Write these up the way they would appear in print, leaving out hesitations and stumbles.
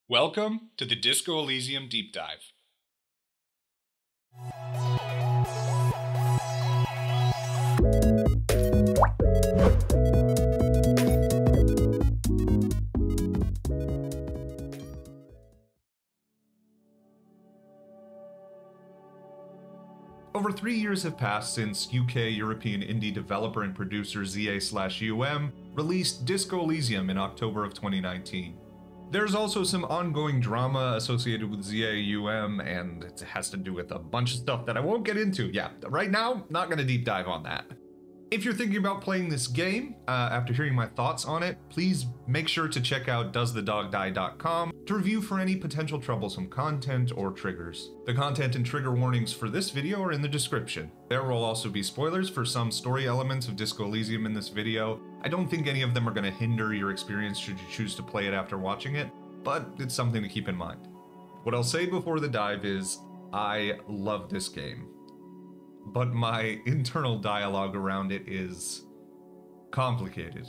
Welcome to the Disco Elysium Deep Dive. Over 3 years have passed since UK European indie developer and producer ZA/UM released Disco Elysium in October of 2019. There's also some ongoing drama associated with ZA/UM, and it has to do with a bunch of stuff that I won't get into. Yeah, right now, not gonna deep dive on that. If you're thinking about playing this game, after hearing my thoughts on it, please make sure to check out doesthedogdie.com to review for any potential troublesome content or triggers. The content and trigger warnings for this video are in the description. There will also be spoilers for some story elements of Disco Elysium in this video. I don't think any of them are going to hinder your experience should you choose to play it after watching it, but it's something to keep in mind. What I'll say before the dive is, I love this game, but my internal dialogue around it is complicated.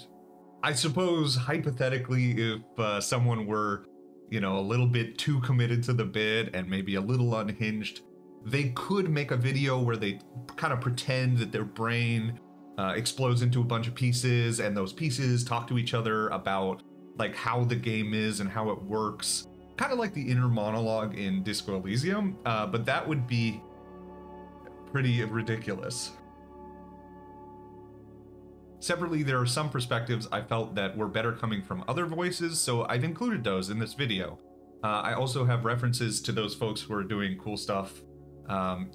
I suppose, hypothetically, if someone were, a little bit too committed to the bit and maybe a little unhinged, they could make a video where they kind of pretend that their brain explodes into a bunch of pieces, and those pieces talk to each other about like how the game is and how it works, kind of like the inner monologue in Disco Elysium, but that would be pretty ridiculous. Separately, there are some perspectives I felt that were better coming from other voices, so I've included those in this video. I also have references to those folks who are doing cool stuff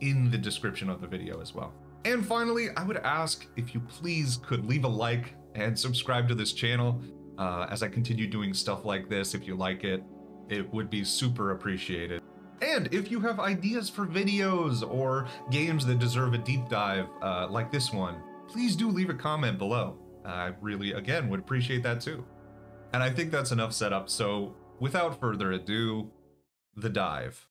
in the description of the video as well. And finally, I would ask if you please could leave a like and subscribe to this channel as I continue doing stuff like this. If you like it, it would be super appreciated. And if you have ideas for videos or games that deserve a deep dive like this one, please do leave a comment below. I really, again, would appreciate that too. And I think that's enough setup, so without further ado, the dive.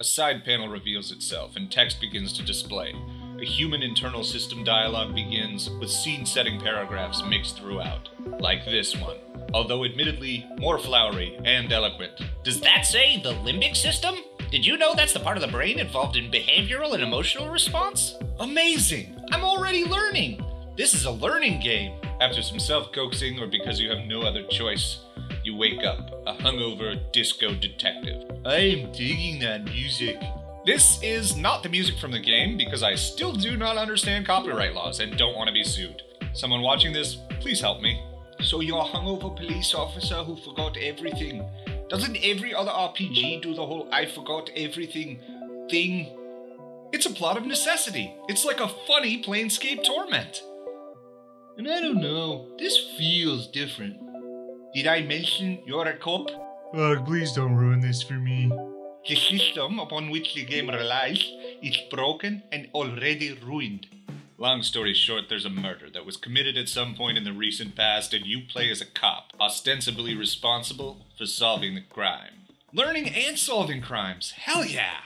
A side panel reveals itself, and text begins to display. A human internal system dialogue begins, with scene-setting paragraphs mixed throughout. Like this one, although admittedly more flowery and eloquent. Does that say the limbic system? Did you know that's the part of the brain involved in behavioral and emotional response? Amazing! I'm already learning! This is a learning game. After some self-coaxing, or because you have no other choice, you wake up, a hungover disco detective. I am digging that music. This is not the music from the game, because I still do not understand copyright laws and don't want to be sued. Someone watching this, please help me. So you're a hungover police officer who forgot everything. Doesn't every other RPG do the whole I forgot everything thing? It's a plot of necessity. It's like a funny Planescape torment. And I don't know, this feels different. Did I mention you're a cop? Please don't ruin this for me. The system upon which the game relies is broken and already ruined. Long story short, there's a murder that was committed at some point in the recent past, and you play as a cop, ostensibly responsible for solving the crime. Learning and solving crimes, hell yeah!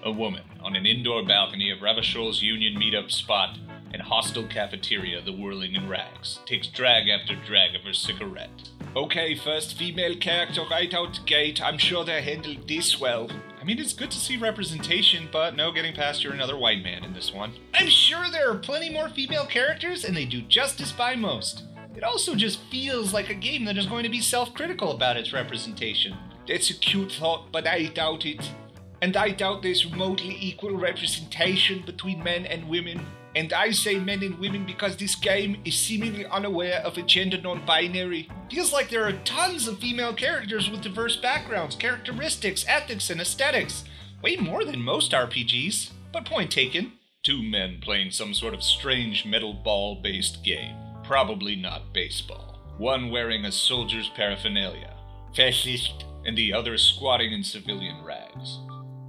A woman on an indoor balcony of Ravachol's Union meetup spot and hostile cafeteria, the whirling in rags, takes drag after drag of her cigarette. Okay, first female character right out the gate. I'm sure they handled this well. I mean, it's good to see representation, but no getting past you're another white man in this one. I'm sure there are plenty more female characters, and they do justice by most. It also just feels like a game that is going to be self-critical about its representation. That's a cute thought, but I doubt it. And I doubt there's remotely equal representation between men and women. And I say men and women because this game is seemingly unaware of a gender non-binary. Feels like there are tons of female characters with diverse backgrounds, characteristics, ethics, and aesthetics. Way more than most RPGs. But point taken. Two men playing some sort of strange metal ball-based game. Probably not baseball. One wearing a soldier's paraphernalia. Fascist. And the other squatting in civilian rags.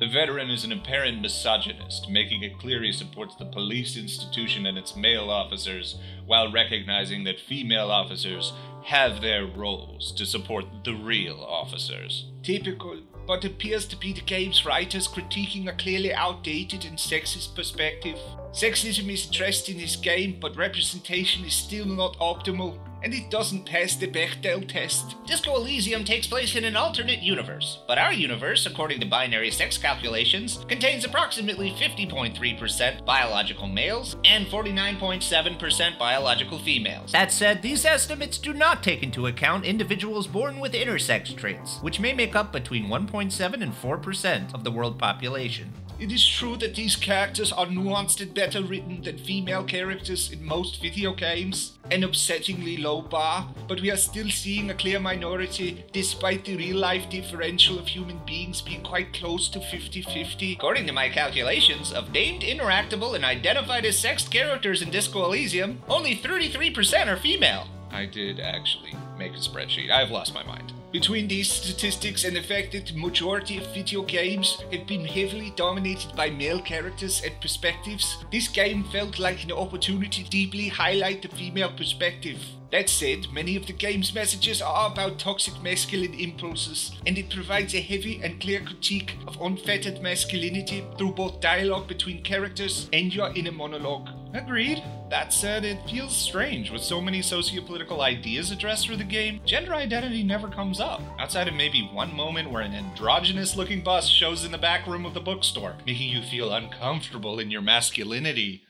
The veteran is an apparent misogynist, making it clear he supports the police institution and its male officers, while recognizing that female officers have their roles to support the real officers. Typical, but appears to be the game's writers critiquing a clearly outdated and sexist perspective. Sexism is addressed in this game, but representation is still not optimal, and it doesn't pass the Bechdel test. Disco Elysium takes place in an alternate universe, but our universe, according to binary sex calculations, contains approximately 50.3% biological males and 49.7% biological females. That said, these estimates do not take into account individuals born with intersex traits, which may make up between 1.7 and 4% of the world population. It is true that these characters are nuanced and better written than female characters in most video games, an upsettingly low bar, but we are still seeing a clear minority despite the real-life differential of human beings being quite close to 50-50. According to my calculations, of named, interactable, and identified as sexed characters in Disco Elysium, only 33% are female. I did actually make a spreadsheet. I've lost my mind. Between these statistics and the fact that the majority of video games have been heavily dominated by male characters and perspectives, this game felt like an opportunity to deeply highlight the female perspective. That said, many of the game's messages are about toxic masculine impulses, and it provides a heavy and clear critique of unfettered masculinity through both dialogue between characters and your inner monologue. Agreed. That said, it feels strange with so many socio-political ideas addressed through the game. Gender identity never comes up, outside of maybe one moment where an androgynous-looking bus shows in the back room of the bookstore, making you feel uncomfortable in your masculinity.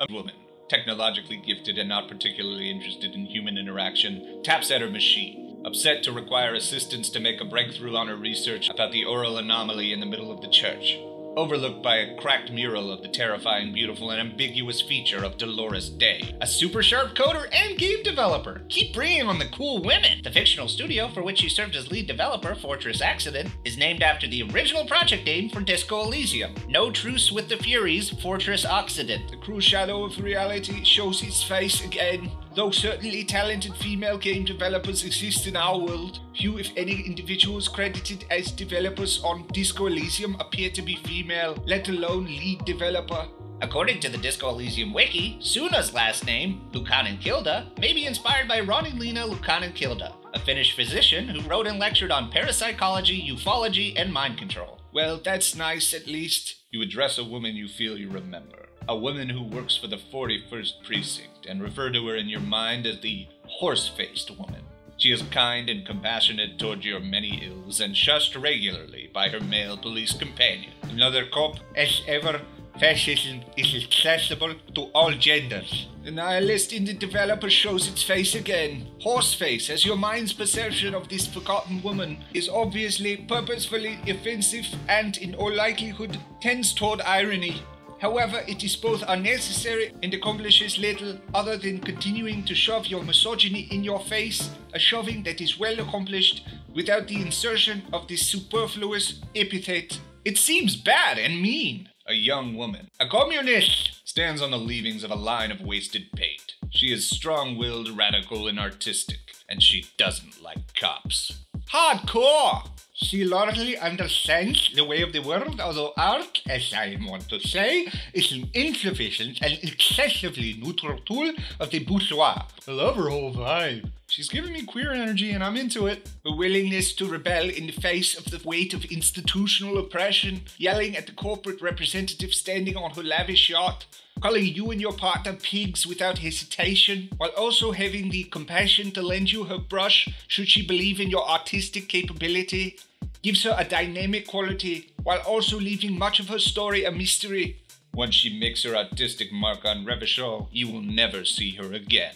A woman, technologically gifted and not particularly interested in human interaction, taps at her machine, upset to require assistance to make a breakthrough on her research about the oral anomaly in the middle of the church, overlooked by a cracked mural of the terrifying, beautiful, and ambiguous feature of Dolores Day, a super sharp coder and game developer. Keep bringing on the cool women! The fictional studio for which she served as lead developer, Fortress Accident, is named after the original project name for Disco Elysium, No Truce with the Furies, Fortress Occident. The cruel shadow of reality shows its face again. Though certainly talented female game developers exist in our world, few if any individuals credited as developers on Disco Elysium appear to be female, let alone lead developer. According to the Disco Elysium wiki, Suna's last name, Lukanen-Kilda, may be inspired by Ronnie-Lena Lukanen-Kilda, a Finnish physician who wrote and lectured on parapsychology, ufology, and mind control. Well, that's nice at least. You address a woman you feel you remember. A woman who works for the 41st Precinct, and refer to her in your mind as the horse-faced woman. She is kind and compassionate toward your many ills, and shushed regularly by her male police companion. Another cop, as ever, fascism is accessible to all genders. The nihilist in the developer shows its face again. Horseface, as your mind's perception of this forgotten woman, is obviously purposefully offensive and, in all likelihood, tends toward irony. However, it is both unnecessary and accomplishes little other than continuing to shove your misogyny in your face, a shoving that is well accomplished without the insertion of this superfluous epithet. It seems bad and mean. A young woman, a communist, stands on the leavings of a line of wasted paint. She is strong-willed, radical, and artistic, and she doesn't like cops. Hardcore! She largely understands the way of the world, although art, as I want to say, is an insufficient and excessively neutral tool of the bourgeois. I love her whole vibe. She's giving me queer energy and I'm into it. A willingness to rebel in the face of the weight of institutional oppression, yelling at the corporate representative standing on her lavish yacht, calling you and your partner pigs without hesitation, while also having the compassion to lend you her brush should she believe in your artistic capability, gives her a dynamic quality, while also leaving much of her story a mystery. Once she makes her artistic mark on Revachol, you will never see her again.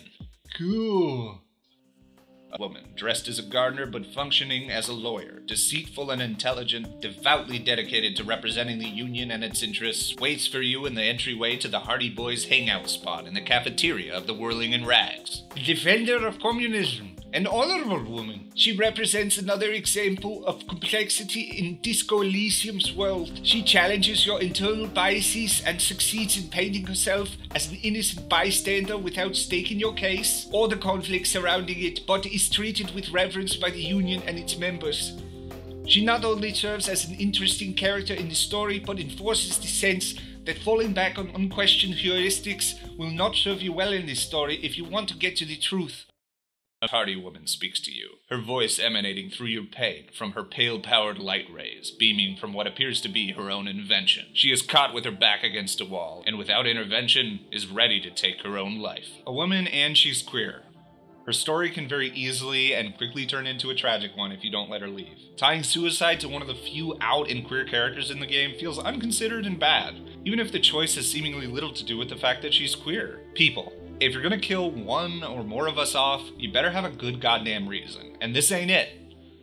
Cool. A woman, dressed as a gardener but functioning as a lawyer, deceitful and intelligent, devoutly dedicated to representing the union and its interests, waits for you in the entryway to the Hardy Boys hangout spot in the cafeteria of the Whirling in Rags. Defender of communism, an honorable woman, she represents another example of complexity in Disco Elysium's world. She challenges your internal biases and succeeds in painting herself as an innocent bystander without staking your case or the conflict surrounding it, but is treated with reverence by the union and its members. She not only serves as an interesting character in the story, but enforces the sense that falling back on unquestioned heuristics will not serve you well in this story if you want to get to the truth. A hardy woman speaks to you, her voice emanating through your pain from her pale-powered light rays, beaming from what appears to be her own invention. She is caught with her back against a wall, and without intervention, is ready to take her own life. A woman, and she's queer. Her story can very easily and quickly turn into a tragic one if you don't let her leave. Tying suicide to one of the few out and queer characters in the game feels unconsidered and bad, even if the choice has seemingly little to do with the fact that she's queer. People, if you're gonna kill one or more of us off, you better have a good goddamn reason, and this ain't it.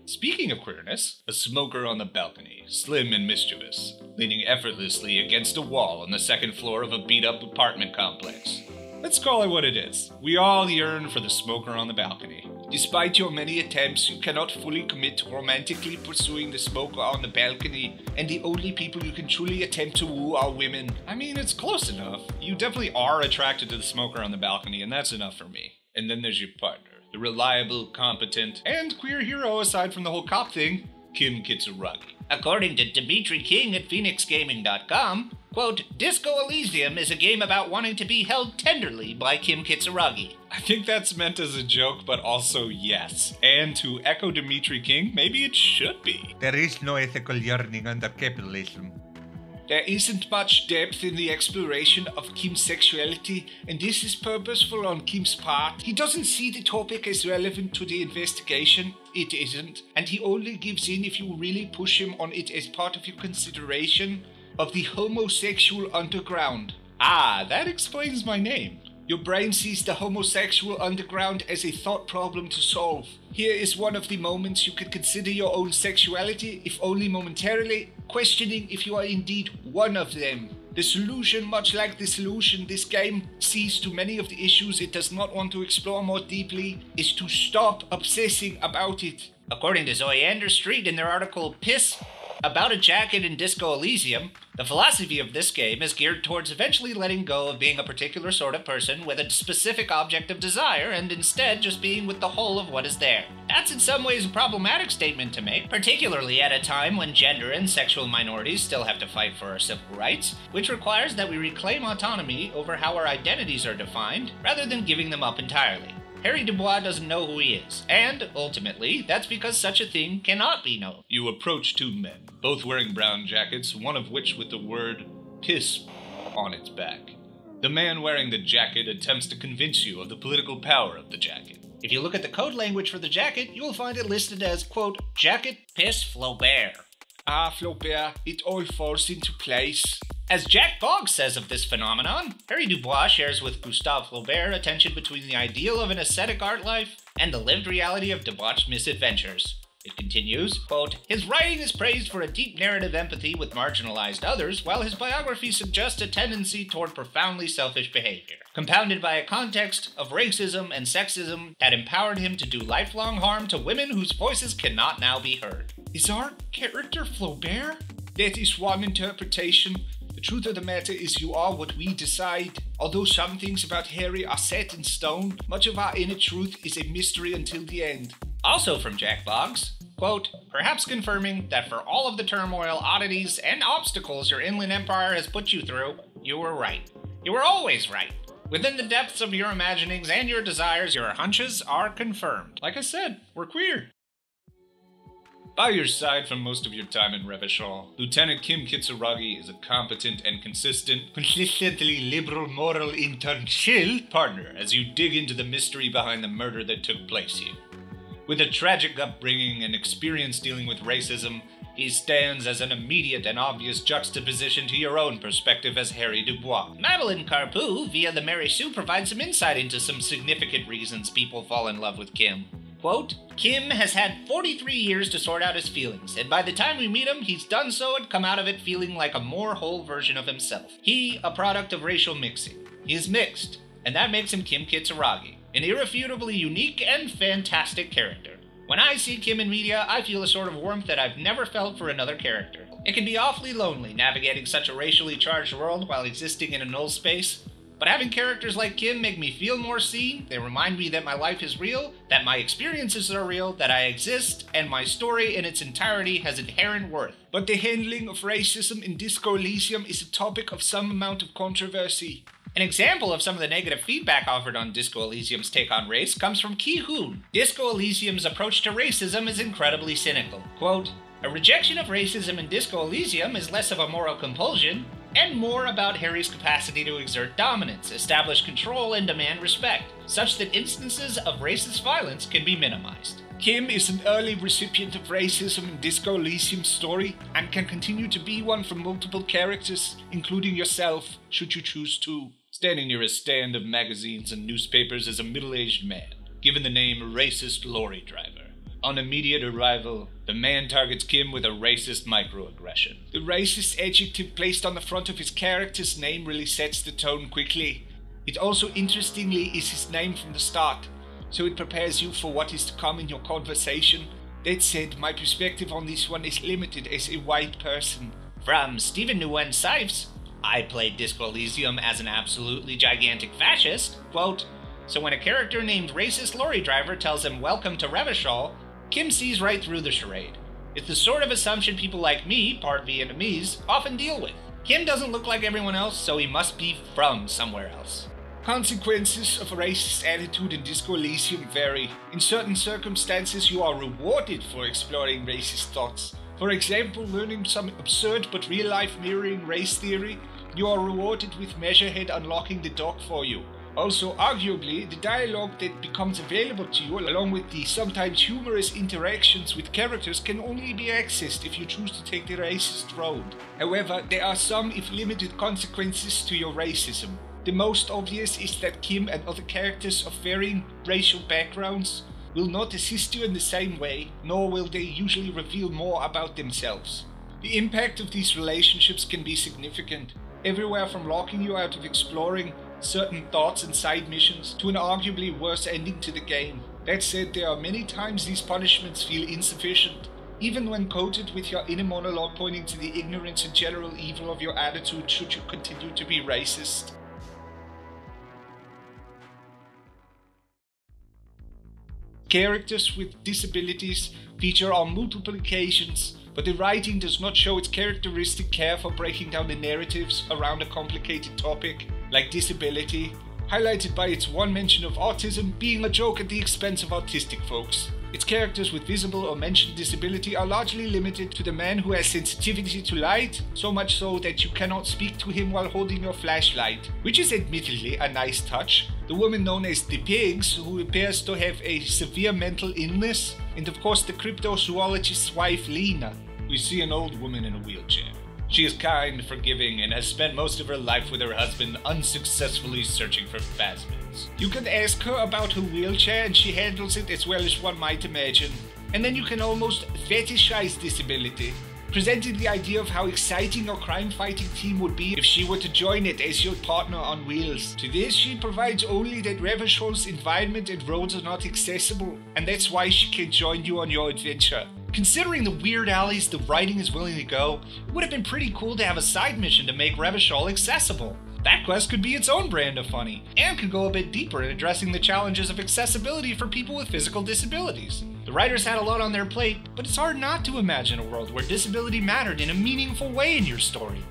Speaking of queerness, a smoker on the balcony, slim and mischievous, leaning effortlessly against a wall on the second floor of a beat-up apartment complex. Let's call it what it is. We all yearn for the smoker on the balcony. Despite your many attempts, you cannot fully commit to romantically pursuing the smoker on the balcony, and the only people you can truly attempt to woo are women. I mean, it's close enough. You definitely are attracted to the smoker on the balcony, and that's enough for me. And then there's your partner, the reliable, competent, and queer hero aside from the whole cop thing, Kim Kitsuragi. According to Dimitri King at PhoenixGaming.com, quote, Disco Elysium is a game about wanting to be held tenderly by Kim Kitsuragi. I think that's meant as a joke, but also yes. And to echo Dimitri King, maybe it should be. There is no ethical yearning under capitalism. There isn't much depth in the exploration of Kim's sexuality, and this is purposeful on Kim's part. He doesn't see the topic as relevant to the investigation. It isn't. And he only gives in if you really push him on it as part of your consideration of the homosexual underground. Ah, that explains my name. Your brain sees the homosexual underground as a thought problem to solve. Here is one of the moments you can consider your own sexuality, if only momentarily, questioning if you are indeed one of them. The solution, much like the solution this game sees to many of the issues it does not want to explore more deeply, is to stop obsessing about it. According to Zoe Street in their article Piss About a Jacket in Disco Elysium, the philosophy of this game is geared towards eventually letting go of being a particular sort of person with a specific object of desire and instead just being with the whole of what is there. That's in some ways a problematic statement to make, particularly at a time when gender and sexual minorities still have to fight for our civil rights, which requires that we reclaim autonomy over how our identities are defined rather than giving them up entirely. Harry Dubois doesn't know who he is, and, ultimately, that's because such a thing cannot be known. You approach two men, both wearing brown jackets, one of which with the word piss on its back. The man wearing the jacket attempts to convince you of the political power of the jacket. If you look at the code language for the jacket, you will find it listed as, quote, Jacket Piss Flaubert. Ah, Flaubert, it all falls into place. As Jack Boggs says of this phenomenon, Harry Dubois shares with Gustave Flaubert a tension between the ideal of an ascetic art life and the lived reality of debauched misadventures. It continues, quote, His writing is praised for a deep narrative empathy with marginalized others, while his biography suggests a tendency toward profoundly selfish behavior, compounded by a context of racism and sexism that empowered him to do lifelong harm to women whose voices cannot now be heard. Is our character Flaubert? That is one interpretation. The truth of the matter is you are what we decide. Although some things about Harry are set in stone, much of our inner truth is a mystery until the end. Also from Jack Boggs, quote, perhaps confirming that for all of the turmoil, oddities, and obstacles your inland empire has put you through, you were right. You were always right. Within the depths of your imaginings and your desires, your hunches are confirmed. Like I said, we're queer. By your side for most of your time in Revachol, Lieutenant Kim Kitsuragi is a competent and consistently liberal, moral, intern chill partner as you dig into the mystery behind the murder that took place here. With a tragic upbringing and experience dealing with racism, he stands as an immediate and obvious juxtaposition to your own perspective as Harry Dubois. Madeline Carpou, via the Mary Sue, provides some insight into some significant reasons people fall in love with Kim. Quote, Kim has had 43 years to sort out his feelings, and by the time we meet him, he's done so and come out of it feeling like a more whole version of himself. He, a product of racial mixing. He is mixed, and that makes him Kim Kitsuragi, an irrefutably unique and fantastic character. When I see Kim in media, I feel a sort of warmth that I've never felt for another character. It can be awfully lonely navigating such a racially charged world while existing in a null space, But having characters like Kim make me feel more seen, they remind me that my life is real, that my experiences are real, that I exist, and my story in its entirety has inherent worth. But the handling of racism in Disco Elysium is a topic of some amount of controversy. An example of some of the negative feedback offered on Disco Elysium's take on race comes from Ki Hoon. Disco Elysium's approach to racism is incredibly cynical. Quote, "A rejection of racism in Disco Elysium is less of a moral compulsion and more about Harry's capacity to exert dominance, establish control, and demand respect, such that instances of racist violence can be minimized." Kim is an early recipient of racism in Disco Elysium's story and can continue to be one for multiple characters, including yourself, should you choose to. Standing near a stand of magazines and newspapers is a middle-aged man, given the name Racist Lorry Driver. On immediate arrival, the man targets Kim with a racist microaggression. The racist adjective placed on the front of his character's name really sets the tone quickly. It also interestingly is his name from the start, so it prepares you for what is to come in your conversation. That said, my perspective on this one is limited as a white person. From Stephen Nguyen Sipes, I played Disco Elysium as an absolutely gigantic fascist. Quote, "So when a character named Racist Lorry Driver tells him welcome to Revachol, Kim sees right through the charade. It's the sort of assumption people like me, part Vietnamese, often deal with. Kim doesn't look like everyone else, so he must be from somewhere else." Consequences of a racist attitude in Disco Elysium vary. In certain circumstances, you are rewarded for exploring racist thoughts. For example, learning some absurd but real-life mirroring race theory, you are rewarded with Measurehead unlocking the dock for you. Also, arguably, the dialogue that becomes available to you, along with the sometimes humorous interactions with characters, can only be accessed if you choose to take the racist road. However, there are some, if limited, consequences to your racism. The most obvious is that Kim and other characters of varying racial backgrounds will not assist you in the same way, nor will they usually reveal more about themselves. The impact of these relationships can be significant, everywhere from locking you out of exploring certain thoughts and side missions to an arguably worse ending to the game. That said, there are many times these punishments feel insufficient, even when coated with your inner monologue pointing to the ignorance and general evil of your attitude should you continue to be racist. Characters with disabilities feature on multiple occasions, but the writing does not show its characteristic care for breaking down the narratives around a complicated topic like disability, highlighted by its one mention of autism being a joke at the expense of autistic folks. Its characters with visible or mentioned disability are largely limited to the man who has sensitivity to light, so much so that you cannot speak to him while holding your flashlight, which is admittedly a nice touch, the woman known as the Pigs, who appears to have a severe mental illness, and of course the cryptozoologist's wife Lena. We see an old woman in a wheelchair. She is kind, forgiving, and has spent most of her life with her husband unsuccessfully searching for phasmids. You can ask her about her wheelchair and she handles it as well as one might imagine. And then you can almost fetishize disability, presenting the idea of how exciting your crime-fighting team would be if she were to join it as your partner on wheels. To this, she provides only that Revachol's environment and roads are not accessible, and that's why she can join you on your adventure. Considering the weird alleys the writing is willing to go, it would have been pretty cool to have a side mission to make Revachol accessible. That quest could be its own brand of funny, and could go a bit deeper in addressing the challenges of accessibility for people with physical disabilities. The writers had a lot on their plate, but it's hard not to imagine a world where disability mattered in a meaningful way in your story.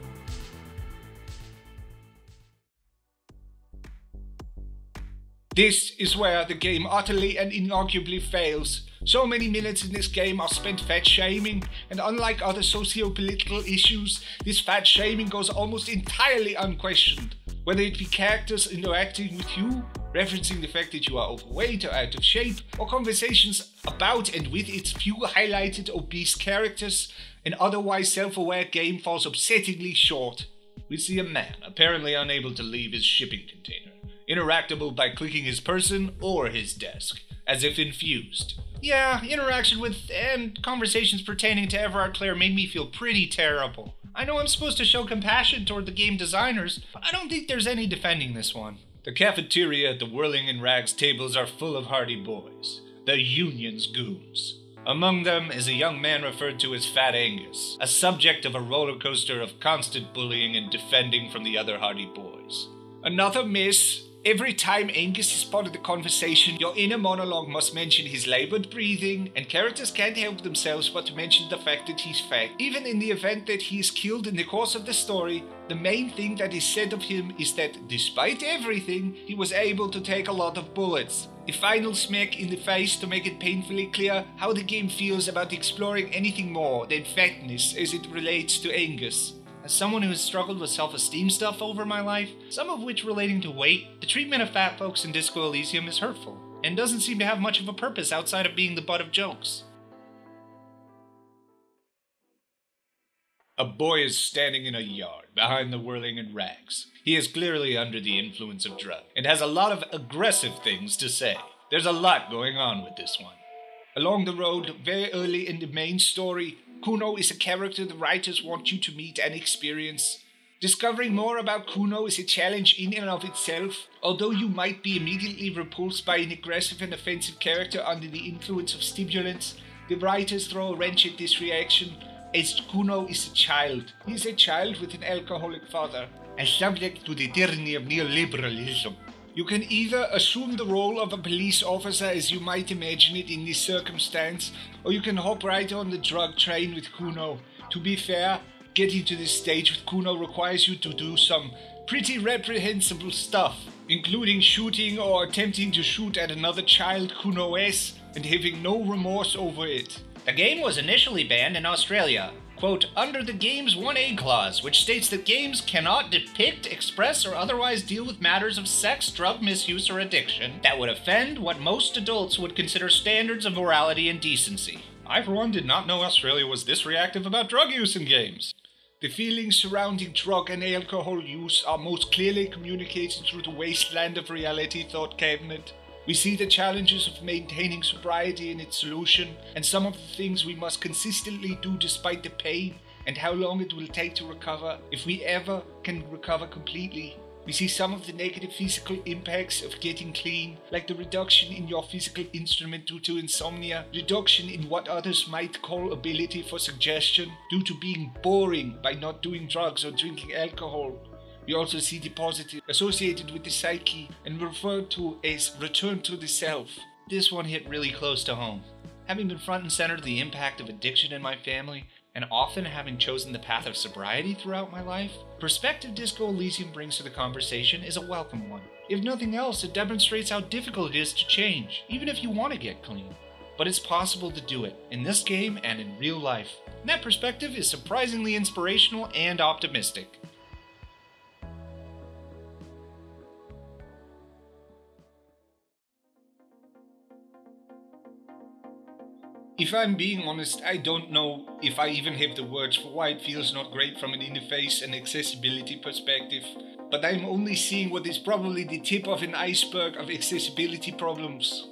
This is where the game utterly and inarguably fails. So many minutes in this game are spent fat shaming, and unlike other socio-political issues, this fat shaming goes almost entirely unquestioned. Whether it be characters interacting with you, referencing the fact that you are overweight or out of shape, or conversations about and with its few highlighted obese characters, an otherwise self-aware game falls upsettingly short. We see a man apparently unable to leave his shipping container, interactable by clicking his person or his desk, as if infused. Yeah, interaction with and conversations pertaining to Everard Clare made me feel pretty terrible. I know I'm supposed to show compassion toward the game designers, but I don't think there's any defending this one. The cafeteria at the Whirling in Rags tables are full of hardy boys, the Union's goons. Among them is a young man referred to as Fat Angus, a subject of a roller coaster of constant bullying and defending from the other hardy boys. Another miss. Every time Angus is part of the conversation, your inner monologue must mention his labored breathing, and characters can't help themselves but to mention the fact that he's fat. Even in the event that he is killed in the course of the story, the main thing that is said of him is that, despite everything, he was able to take a lot of bullets. A final smack in the face to make it painfully clear how the game feels about exploring anything more than fatness as it relates to Angus. As someone who has struggled with self-esteem stuff over my life, some of which relating to weight, the treatment of fat folks in Disco Elysium is hurtful, and doesn't seem to have much of a purpose outside of being the butt of jokes. A boy is standing in a yard behind the whirling in rags. He is clearly under the influence of drugs, and has a lot of aggressive things to say. There's a lot going on with this one. Along the road, very early in the main story, Kuno is a character the writers want you to meet and experience. Discovering more about Kuno is a challenge in and of itself. Although you might be immediately repulsed by an aggressive and offensive character under the influence of stimulants, the writers throw a wrench at this reaction, as Kuno is a child. He is a child with an alcoholic father, and subject to the tyranny of neoliberalism. You can either assume the role of a police officer as you might imagine it in this circumstance, or you can hop right on the drug train with Kuno. To be fair, getting to this stage with Kuno requires you to do some pretty reprehensible stuff, including shooting or attempting to shoot at another child Kuno-esque and having no remorse over it. The game was initially banned in Australia, quote, under the game's 1A clause, which states that games cannot depict, express, or otherwise deal with matters of sex, drug misuse, or addiction that would offend what most adults would consider standards of morality and decency. I, for one, did not know Australia was this reactive about drug use in games. The feelings surrounding drug and alcohol use are most clearly communicated through the wasteland of reality thought cabinet. We see the challenges of maintaining sobriety in its solution, and some of the things we must consistently do despite the pain, and how long it will take to recover, if we ever can recover completely. We see some of the negative physical impacts of getting clean, like the reduction in your physical instrument due to insomnia, reduction in what others might call ability for suggestion, due to being boring by not doing drugs or drinking alcohol. We also see the positive associated with the psyche and referred to as return to the self. This one hit really close to home. Having been front and center to the impact of addiction in my family, and often having chosen the path of sobriety throughout my life, perspective Disco Elysium brings to the conversation is a welcome one. If nothing else, it demonstrates how difficult it is to change, even if you want to get clean. But it's possible to do it, in this game and in real life. And that perspective is surprisingly inspirational and optimistic. If I'm being honest, I don't know if I even have the words for why it feels not great from an interface and accessibility perspective, but I'm only seeing what is probably the tip of an iceberg of accessibility problems.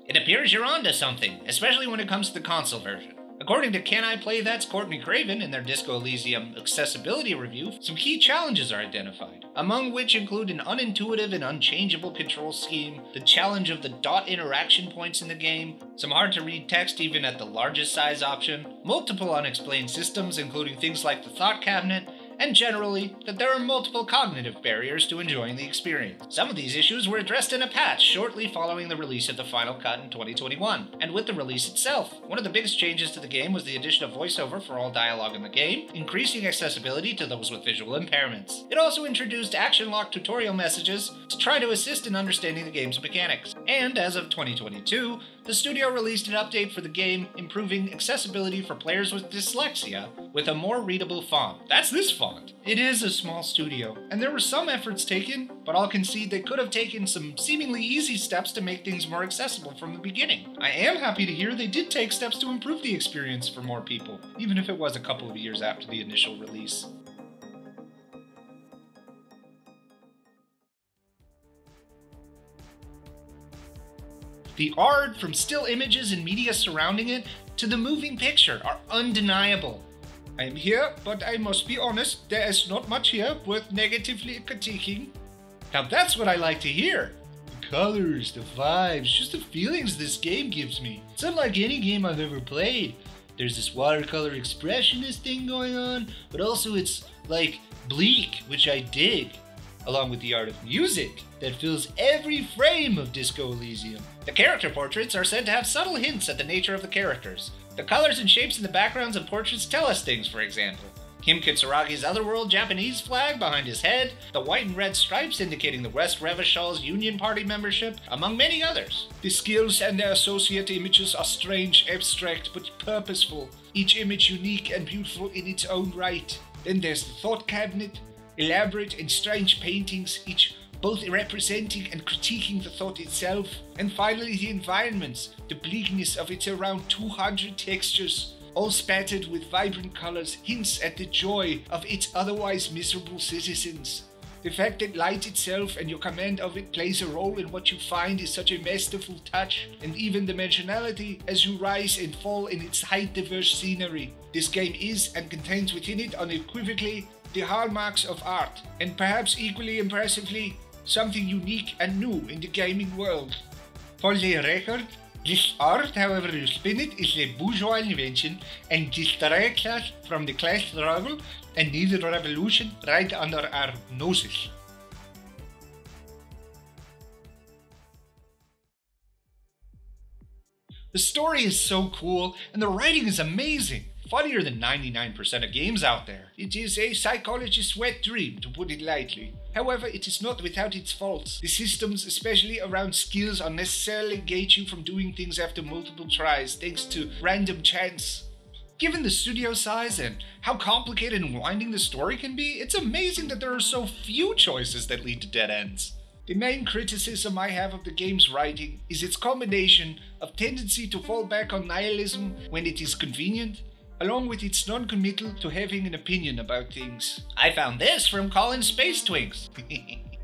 It appears you're onto something, especially when it comes to the console version. According to Can I Play That's Courtney Craven in their Disco Elysium accessibility review, some key challenges are identified, among which include an unintuitive and unchangeable control scheme, the challenge of the dot interaction points in the game, some hard-to-read text even at the largest size option, multiple unexplained systems including things like the thought cabinet, and generally, that there are multiple cognitive barriers to enjoying the experience. Some of these issues were addressed in a patch shortly following the release of the final cut in 2021, and with the release itself. One of the biggest changes to the game was the addition of voiceover for all dialogue in the game, increasing accessibility to those with visual impairments. It also introduced action-locked tutorial messages to try to assist in understanding the game's mechanics. And as of 2022, the studio released an update for the game, improving accessibility for players with dyslexia with a more readable font. That's this font. It is a small studio, and there were some efforts taken, but I'll concede they could have taken some seemingly easy steps to make things more accessible from the beginning. I am happy to hear they did take steps to improve the experience for more people, even if it was a couple of years after the initial release. The art, from still images and media surrounding it to the moving picture, are undeniable. I am here, but I must be honest, there is not much here worth negatively critiquing. Now that's what I like to hear. The colors, the vibes, just the feelings this game gives me. It's unlike any game I've ever played. There's this watercolor expressionist thing going on, but also it's like bleak, which I dig. along with the art of music that fills every frame of Disco Elysium. The character portraits are said to have subtle hints at the nature of the characters. The colors and shapes in the backgrounds of portraits tell us things, for example. Kim Kitsuragi's Otherworld Japanese flag behind his head, the white and red stripes indicating the West Revachal's Union Party membership, among many others. The skills and their associate images are strange, abstract, but purposeful, each image unique and beautiful in its own right. Then there's the thought cabinet, elaborate and strange paintings, each both representing and critiquing the thought itself. And finally the environments, the bleakness of its around 200 textures, all spattered with vibrant colors, hints at the joy of its otherwise miserable citizens. The fact that light itself and your command of it plays a role in what you find is such a masterful touch, and even dimensionality as you rise and fall in its height diverse scenery. This game is and contains within it unequivocally the hallmarks of art, and perhaps equally impressively, something unique and new in the gaming world. For the record, this art, however you spin it, is a bourgeois invention and distracts us from the class struggle and neither revolution right under our noses. The story is so cool and the writing is amazing. Funnier than 99% of games out there. It is a psychologist's wet dream, to put it lightly. However, it is not without its faults. The systems, especially around skills, unnecessarily gate you from doing things after multiple tries, thanks to random chance. Given the studio size and how complicated and winding the story can be, it's amazing that there are so few choices that lead to dead ends. The main criticism I have of the game's writing is its combination of tendency to fall back on nihilism when it is convenient, along with its non-committal to having an opinion about things. I found this from Colin Space Twinks.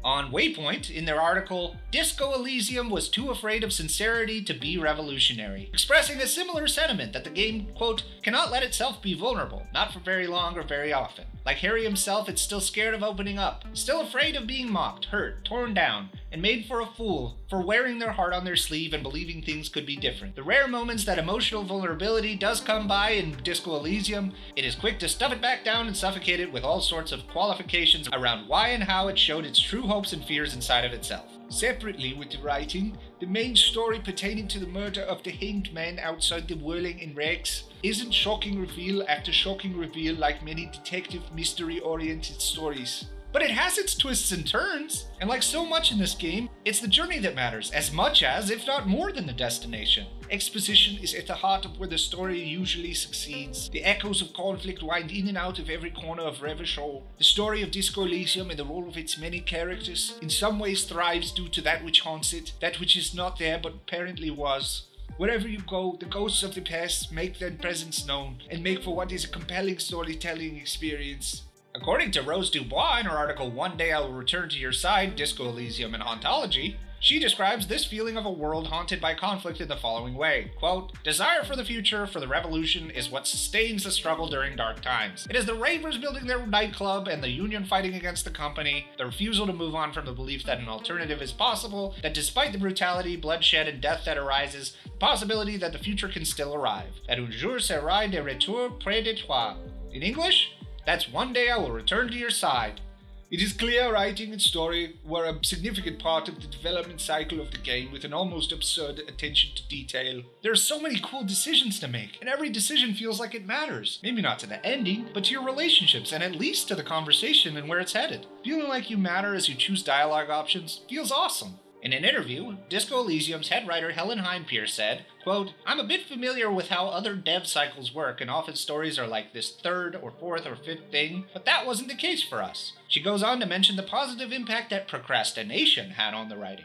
On Waypoint, in their article, Disco Elysium was too afraid of sincerity to be revolutionary, expressing a similar sentiment that the game, quote, cannot let itself be vulnerable, not for very long or very often. Like Harry himself, it's still scared of opening up, still afraid of being mocked, hurt, torn down, and made for a fool for wearing their heart on their sleeve and believing things could be different. The rare moments that emotional vulnerability does come by in Disco Elysium, it is quick to stuff it back down and suffocate it with all sorts of qualifications around why and how it showed its true hopes and fears inside of itself. Separately with the writing, the main story pertaining to the murder of the hanged man outside the Whirling in Rags isn't shocking reveal after shocking reveal like many detective mystery-oriented stories. But it has its twists and turns, and like so much in this game, it's the journey that matters as much as, if not more than, the destination. Exposition is at the heart of where the story usually succeeds. The echoes of conflict wind in and out of every corner of Revachol. The story of Disco Elysium and the role of its many characters in some ways thrives due to that which haunts it, that which is not there but apparently was. Wherever you go, the ghosts of the past make their presence known, and make for what is a compelling storytelling experience. According to Rose Dubois in her article One Day I Will Return to Your Side, Disco Elysium and Hauntology, she describes this feeling of a world haunted by conflict in the following way, quote, desire for the future, for the revolution, is what sustains the struggle during dark times. It is the ravers building their nightclub and the union fighting against the company, the refusal to move on from the belief that an alternative is possible, that despite the brutality, bloodshed, and death that arises, the possibility that the future can still arrive, that un jour sera de retour près de toi. In English, that's one day I will return to your side. It is clear writing and story were a significant part of the development cycle of the game with an almost absurd attention to detail. There are so many cool decisions to make, and every decision feels like it matters. Maybe not to the ending, but to your relationships and at least to the conversation and where it's headed. Feeling like you matter as you choose dialogue options feels awesome. In an interview, Disco Elysium's head writer Helen Heinpier said, quote, I'm a bit familiar with how other dev cycles work and often stories are like this third or fourth or fifth thing, but that wasn't the case for us. She goes on to mention the positive impact that procrastination had on the writing.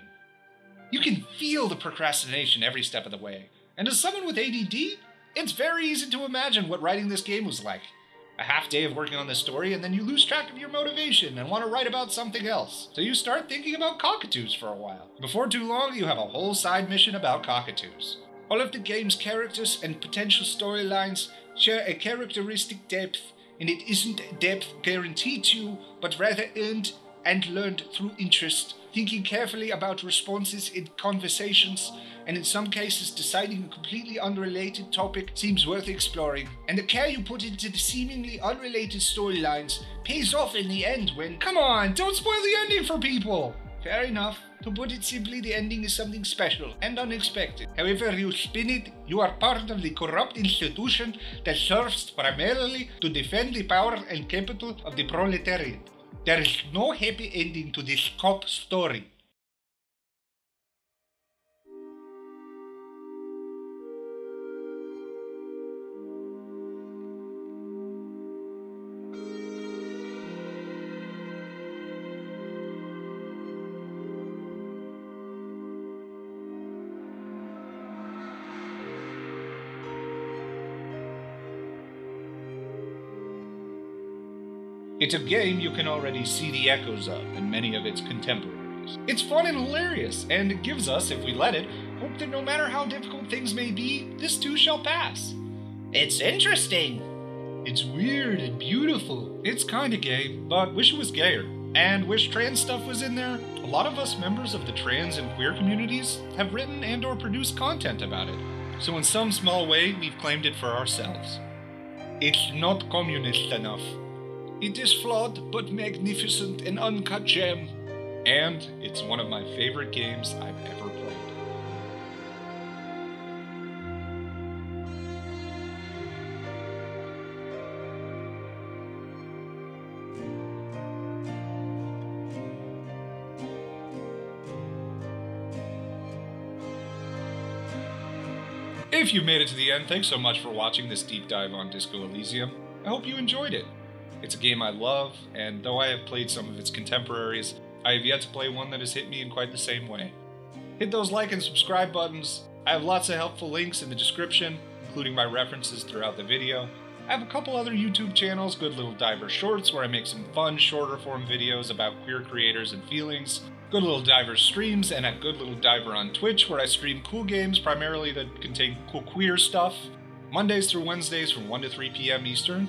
You can feel the procrastination every step of the way, and as someone with ADD, it's very easy to imagine what writing this game was like. A half day of working on this story and then you lose track of your motivation and want to write about something else. So you start thinking about cockatoos for a while. Before too long, you have a whole side mission about cockatoos. All of the game's characters and potential storylines share a characteristic depth, and it isn't depth guaranteed to, but rather earned and learned through interest, thinking carefully about responses in conversations, and in some cases deciding a completely unrelated topic seems worth exploring. And the care you put into the seemingly unrelated storylines pays off in the end when, come on, don't spoil the ending for people! Fair enough. To put it simply, the ending is something special and unexpected. However you spin it, you are part of the corrupt institution that serves primarily to defend the power and capital of the proletariat. There is no happy ending to this cop story. It's a game you can already see the echoes of in many of its contemporaries. It's fun and hilarious, and it gives us, if we let it, hope that no matter how difficult things may be, this too shall pass. It's interesting. It's weird and beautiful. It's kinda gay, but wish it was gayer. And wish trans stuff was in there. A lot of us members of the trans and queer communities have written and or produced content about it. So in some small way, we've claimed it for ourselves. It's not communist enough. It is flawed, but magnificent and uncut gem. And it's one of my favorite games I've ever played. If you made it to the end, thanks so much for watching this deep dive on Disco Elysium. I hope you enjoyed it. It's a game I love, and though I have played some of its contemporaries, I have yet to play one that has hit me in quite the same way. Hit those like and subscribe buttons. I have lots of helpful links in the description, including my references throughout the video. I have a couple other YouTube channels, Good Little Diver Shorts, where I make some fun, shorter form videos about queer creators and feelings. Good Little Diver Streams, and at Good Little Diver on Twitch, where I stream cool games primarily that contain cool queer stuff. Mondays through Wednesdays from 1 to 3 p.m. Eastern.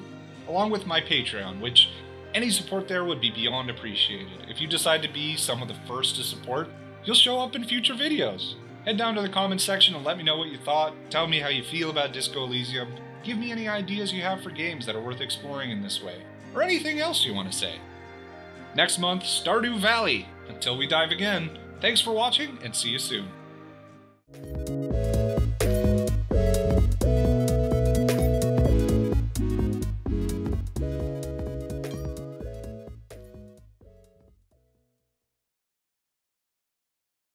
Along with my Patreon, which any support there would be beyond appreciated. If you decide to be some of the first to support, you'll show up in future videos. Head down to the comments section and let me know what you thought. Tell me how you feel about Disco Elysium. Give me any ideas you have for games that are worth exploring in this way, or anything else you want to say. Next month, Stardew Valley. Until we dive again, thanks for watching and see you soon.